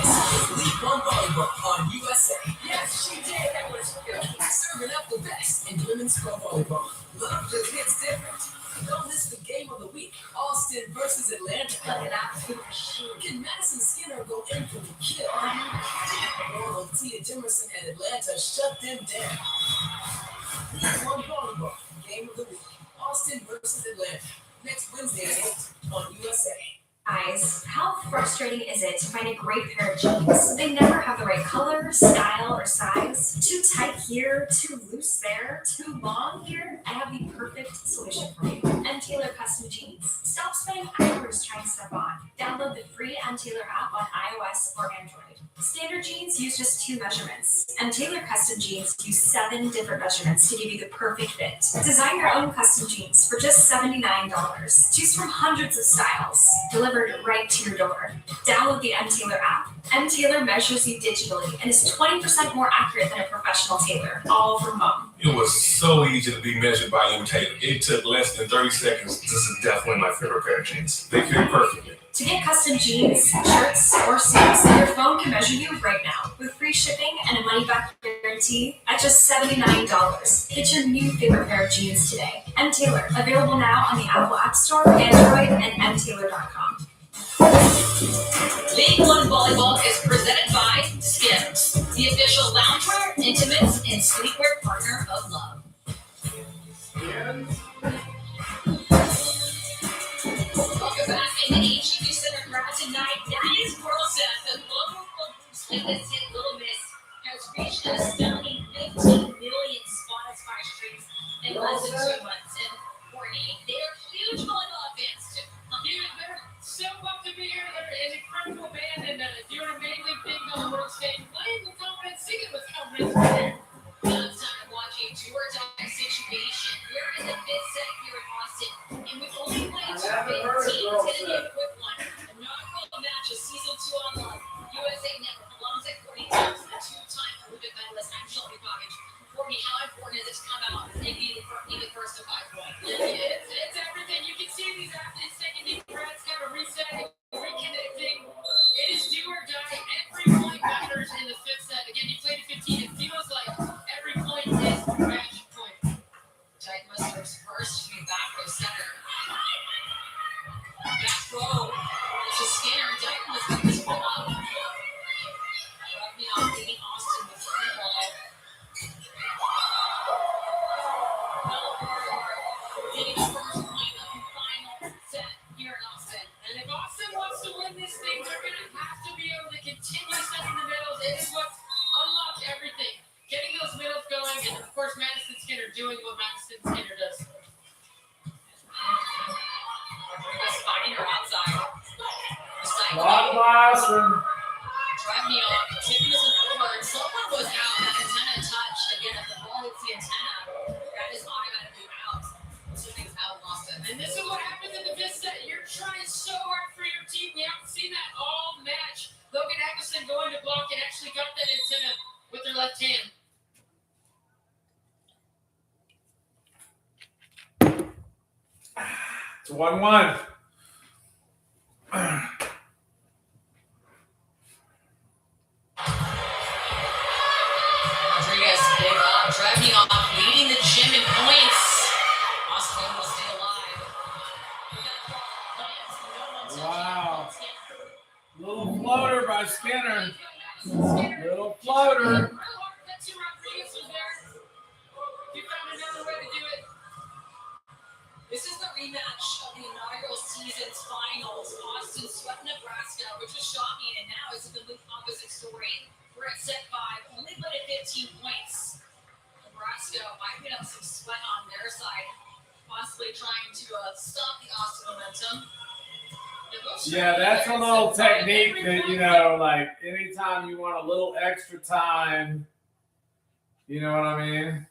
is League One Volleyball on USA. Yes, she did. That was good. Serving up the best in women's pro volleyball. Love just hits different. Don't miss the game of the week. Austin versus Atlanta. Look at that. Can Madison Skinner go in for the kill? Or Tia Jimerson and Atlanta shut them down? League One Volleyball. Game of the week. Austin versus Atlanta. Next Wednesday at 8 on USA. Guys, how frustrating is it to find a great pair of jeans? They never have the right color, style, or size. Too tight here, too loose there, too long here. I have the perfect solution for you. M. Taylor Custom Jeans. Stop spending hours trying stuff on. Download the free M. Taylor app on iOS or Android. Standard jeans use just 2 measurements. M. Taylor Custom Jeans use 7 different measurements to give you the perfect fit. Design your own custom jeans for just $79. Choose from hundreds of styles. Delivered right to your door. Download the M. Taylor app. M. Taylor measures you digitally and is 20% more accurate than a professional tailor, all from home. It was so easy to be measured by M. Taylor. It took less than 30 seconds. This is definitely my favorite pair of jeans. They fit perfectly. To get custom jeans, shirts, or suits, your phone can measure you right now with free shipping and a money-back guarantee at just $79. Get your new favorite pair of jeans today. M. Taylor, available now on the Apple App Store, Android, and mtaylor.com. League One Volleyball is presented by Skims, the official loungewear, intimates, and sleepwear partner of love. Welcome back in the HEB Center crowd tonight. Daddy's World Set, the global fitness hit Little Miss, has reached a stunning 15 million Spotify streams in less than 2 months. And Courtney, they are huge volleyball fans too. They're so pumped to be here. They're an incredible band and doing amazing things on the world stage. Playing with confidence, singing with confidence. Now it's time to watch a do or die situation. We're in the 5th set here in Austin, and we've only played 2 teams. Hit a quick one. A non-call match of season 2 on Love. USA Network alongside Courtney Thompson, the 2-time Olympic medalist. I'm Shelby Boggage. Courtney, how important is it to come out and be the first to 5 points? It's everything. You can see these athletes taking deep breaths, kind of resetting, reconnecting. It is do or die. Every point matters in the 5th set. Again, you played at 15. It feels like every point is a match point. Tight Mustard's first to be back row center. Back row. This is Skinner. Dyke was with this one up. Rub me off, leading Austin with 3 ball. Getting the first point of the final set here in Austin. And if Austin wants to win this thing, they're going to have to be able to continue setting the middles. It is what's unlocked everything. Getting those middles going, and of course, Madison Skinner doing what Madison Skinner does. Just fighting her outside. Block Boston. Driving off, tipping this one over, and someone was out. That antenna touched. Again, if the ball hits the antenna, that is automatically out. Something's out, Austin. And this is what happens in the fifth set. You're trying so hard for your team. We haven't seen that all match. Logan Atkinson going to block and actually got that antenna with their left hand. It's 1-1. Rodriguez, big up, driving off, leading the gym in points. Austin will stay alive. Wow. Little floater by Skinner. Little floater. This is the rematch of the inaugural season's finals. Austin swept Nebraska, which was shocking, and now it's a complete opposite story. We're at set 5, only led at 15 points. Nebraska wiping up some sweat on their side, possibly trying to stop the Austin momentum. Yeah, that's a little technique that, you know, like anytime you want a little extra time, you know what I mean?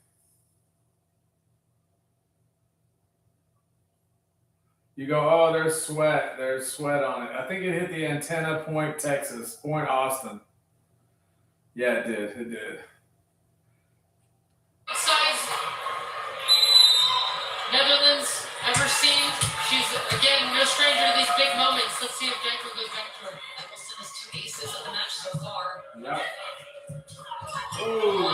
You go, oh, there's sweat on it. I think it hit the antenna, point Texas, point Austin. Yeah, it did. Size Netherlands ever seen. She's, again, no stranger to these big moments. Let's see if Jacob goes back to her. Eccleston has 2 aces of the match so far. Yeah. Ooh.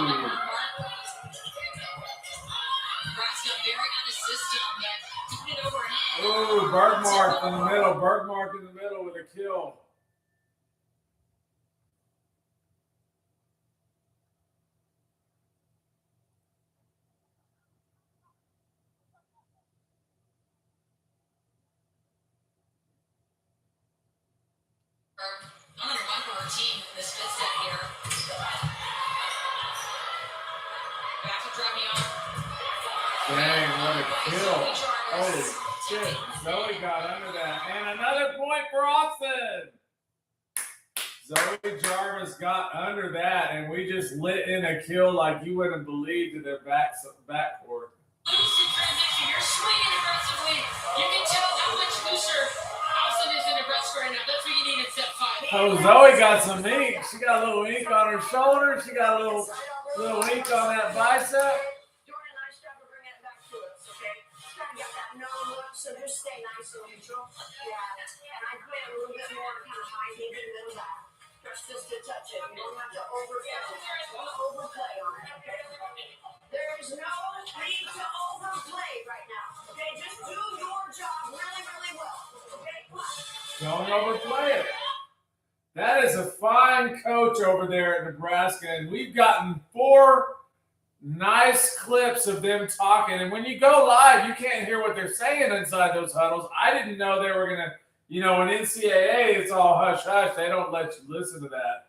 Nebraska very unassisted on that. Keeping it over and in. Ooh, Bergmark in the middle. Bergmark in the middle with a kill. Another one for our team in this fifth set here. Back to Dramion. Dang, what a kill. Holy shit. Zoe got under that. And another point for Austin. Zoe Jarvis got under that, and we just lit in a kill like you wouldn't believe to their backcourt. Loose in transition. You're swinging aggressively. You can tell how much looser Austin is in Nebraska right now. That's what you need in set 5. Oh, Zoe got some ink. She got a little ink on her shoulder. She got a little ink on that bicep. Doing a nice job of bringing it back to us, okay? Trying to get that no look, so just stay nice and neutral. Yeah, and I put a little bit more kind of high heat in the middle back. Just to touch it. You don't have to overplay on it, okay? There's no need to overplay right now, okay? Just do your job really, really well, okay? Come on. Don't overplay it. That is a fine coach over there at Nebraska, and we've gotten 4 nice clips of them talking. And when you go live, you can't hear what they're saying inside those huddles. I didn't know they were going to, you know, in NCAA, it's all hush-hush. They don't let you listen to that.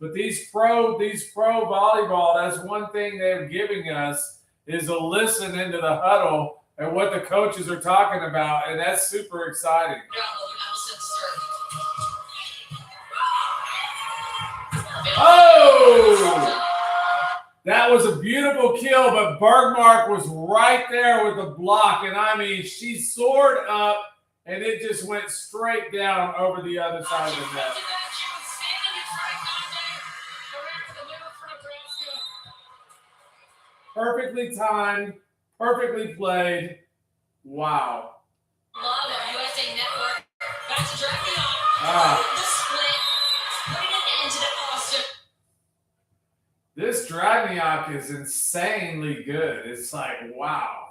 But these pro volleyball, that's one thing they're giving us is a listen into the huddle and what the coaches are talking about, and that's super exciting. Oh! That was a beautiful kill, but Bergmark was right there with the block, and I mean, she soared up, and it just went straight down over the other side of the net. Perfectly timed, perfectly played. Wow. Love it. USA Network. Back to Dramion. The split. Putting an end to the Austin. This Dragniak is insanely good. It's like, wow.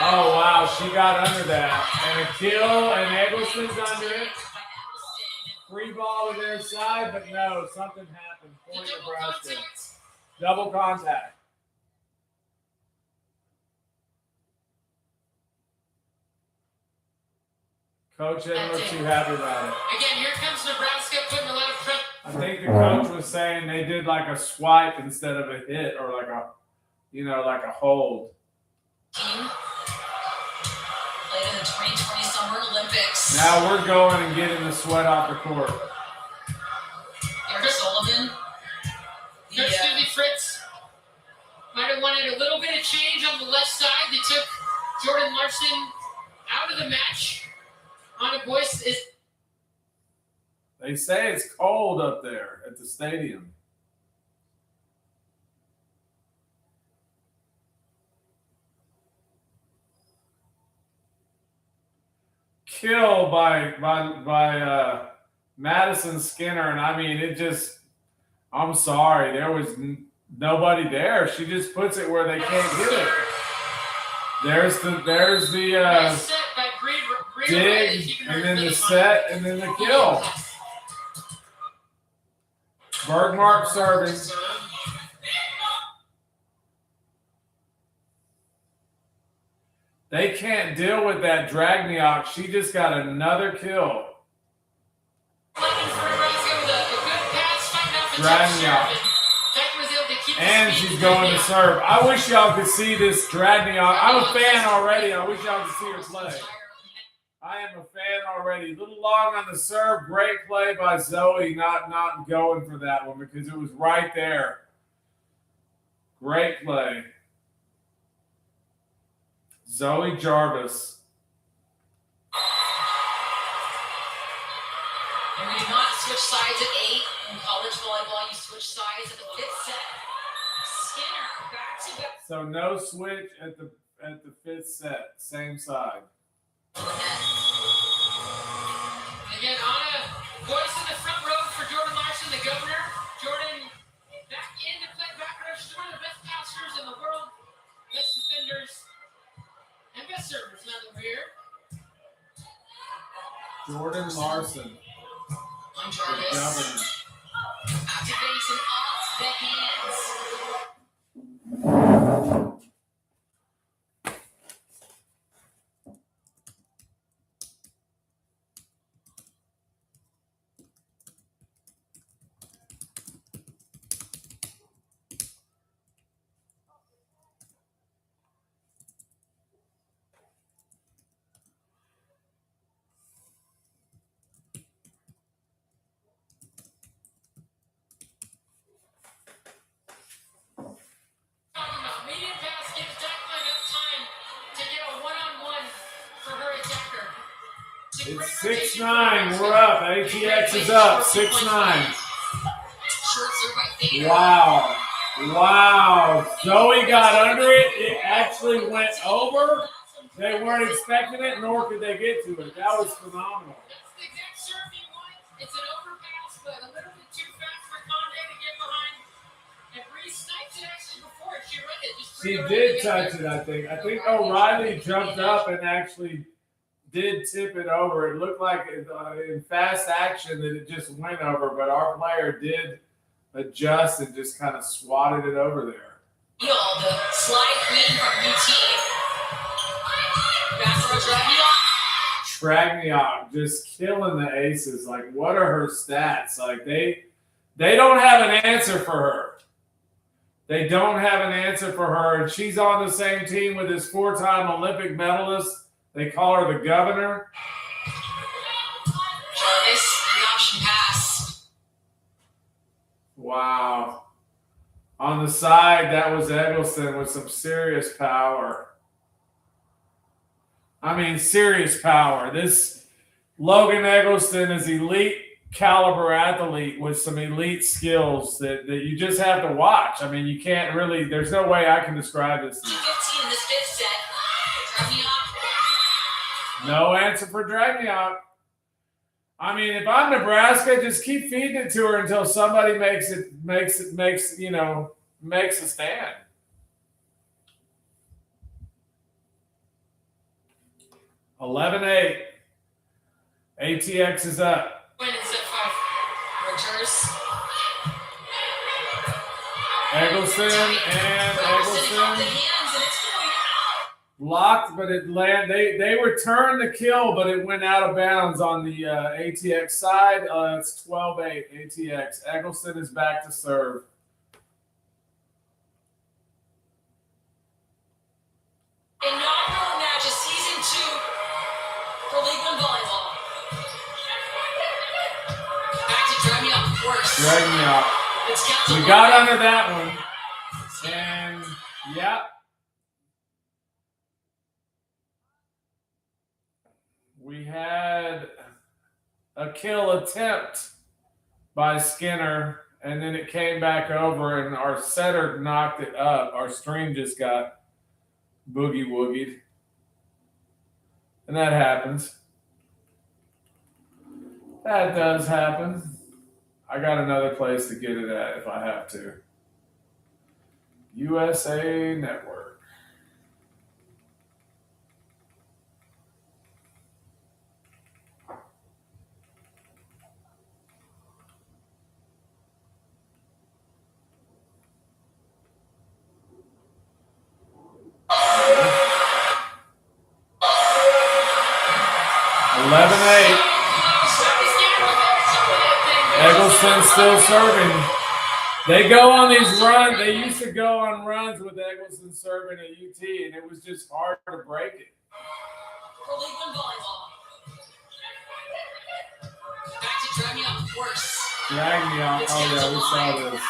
Oh, wow. She got under that. And a kill, and Eggleston's under it. Free ball to their side, but no, something happened. Point Nebraska. Double contact. Coach didn't look too happy about it. Again, here comes Nebraska putting a lot of coach was saying they did like a swipe instead of a hit or like a, like a hold. Team played in the 2020 Summer Olympics. Now we're going and getting the sweat off the court. Eric Sullivan. Coach Susie Fritz might have wanted a little bit of change on the left side. They took Jordan Larson out of the match. Anna Boyce is. They say it's cold up there at the stadium. Kill by Madison Skinner, and I mean it just. I'm sorry, there was nobody there. She just puts it where they can't get it. There's the dig, and then the set, and then the kill. Bergmark serving. They can't deal with that Dragniok. She just got another kill. Dragniok. And she's going to serve. I wish y'all could see this Dragniok. I'm a fan already. I wish y'all could see her play. I am a fan already. A little long on the serve. Great play by Zoe, not going for that one because it was right there. Great play. Zoe Jarvis. And we do not switch sides at 8 in college volleyball. You switch sides at the 5th set. Skinner back to back. So no switch at the 5th set. Same side. Again, Anna Boyce in the front row for Jordan Larson, the governor. Jordan back in to play back row. She's one of the best passers in the world, best defenders, and best servers now that we're here. Jordan Larson. On Jarvis. Activates and off the hands. It's 6-9. We're up. ATX is up. 6-9. Wow. Zoe got under it. It actually went over. They weren't expecting it, nor could they get to it. That was phenomenal. That's the exact serve you want. It's an overpass, but a little bit too fast for Conde to get behind. And Bree sniped it actually before it. She read it. She did touch it, I think. I think O'Reilly jumped up and actually did tip it over. It looked like in fast action that it just went over, but our player did adjust and just kind of swatted it over there. The slide queen from UT. Dragniok just killing the aces. Like, what are her stats? Like, they don't have an answer for her. They don't have an answer for her. And she's on the same team with this 4-time Olympic medalist. They call her the governor. Jarvis, the option pass. Wow. On the side, that was Eggleston with some serious power. I mean, serious power. This Logan Eggleston is elite caliber athlete with some elite skills that you just have to watch. I mean, you can't really, there's no way I can describe this. 2:15 in this 5th set. No answer for Dragniok. I mean, if I'm Nebraska, just keep feeding it to her until somebody makes a stand. $11-8. ATX is up. Win in set 5. Rogers. Eggleston and Eggleston. blocked, but it landed. They returned the kill, but it went out of bounds on the ATX side. It's 12-8 ATX. Eggleston is back to serve. Inaugural match of season 2 for League One Volleyball. Back to drag me up worse. Drag me up. We got under that one. And, yeah. We had a kill attempt by Skinner, and then it came back over, and our setter knocked it up. Our stream just got boogie-woogied. And that happens. That does happen. I got another place to get it at if I have to. USA Network. Eggleston still serving. They go on these runs. They used to go on runs with Eggleston serving at UT, and it was just hard to break it. For League One Volleyball. Back to drag me up worse. Drag me out. Oh, yeah, we saw this.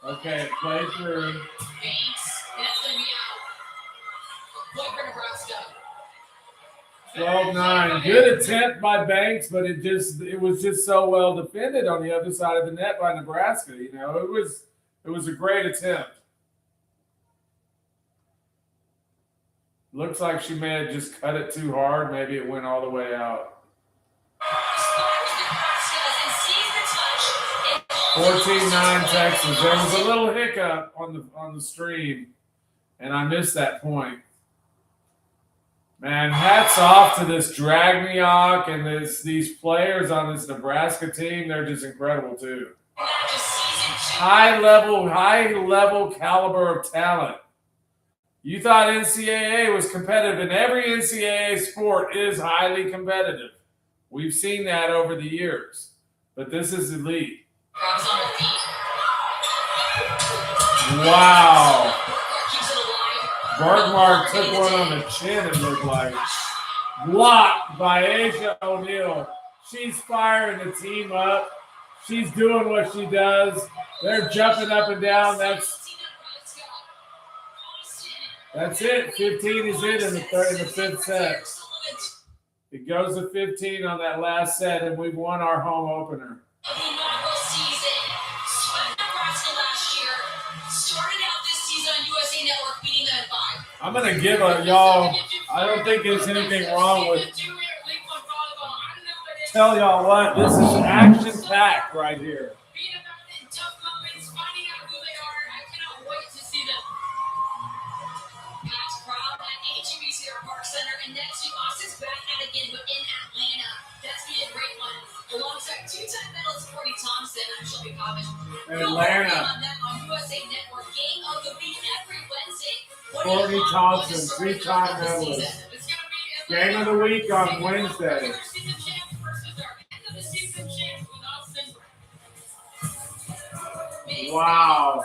Okay, play through. Banks. And that's going to be out. Point for Nebraska. 12-9. Good attempt by Banks, but it was just so well defended on the other side of the net by Nebraska. You know, it was a great attempt. Looks like she may have just cut it too hard. Maybe it went all the way out. 14-9 Texas. There was a little hiccup on the stream, and I missed that point. Man, hats off to this Dragniok and these players on this Nebraska team. They're just incredible too. High level caliber of talent. You thought NCAA was competitive, and every NCAA sport is highly competitive. We've seen that over the years, but this is elite. Wow. Bergmark took one on the chin, it looked like. Blocked by Asia O'Neal. She's firing the team up. She's doing what she does. They're jumping up and down. That's it. 15 is it in the fifth set. It goes to 15 on that last set, and we've won our home opener. I'm going to give y'all, I don't think there's anything wrong with, tell y'all what, this is action-packed right here. Atlanta. Courtney Thompson, three-time medalist. Game of the week on Wednesday. Wow.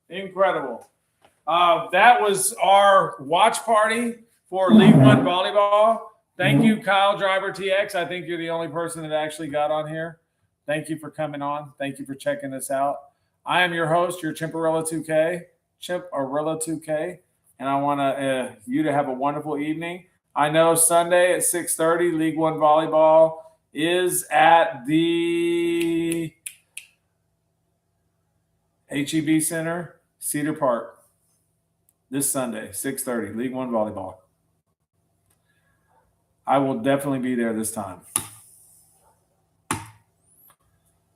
Incredible. That was our watch party for League One Volleyball. Thank you, Kyle Driver TX. I think you're the only person that actually got on here. Thank you for coming on. Thank you for checking this out. I am your host, your Chimparilla 2K, and I want you to have a wonderful evening. I know Sunday at 6:30, League One Volleyball is at the HEB Center, Cedar Park. This Sunday, 6:30, League One Volleyball. I will definitely be there this time.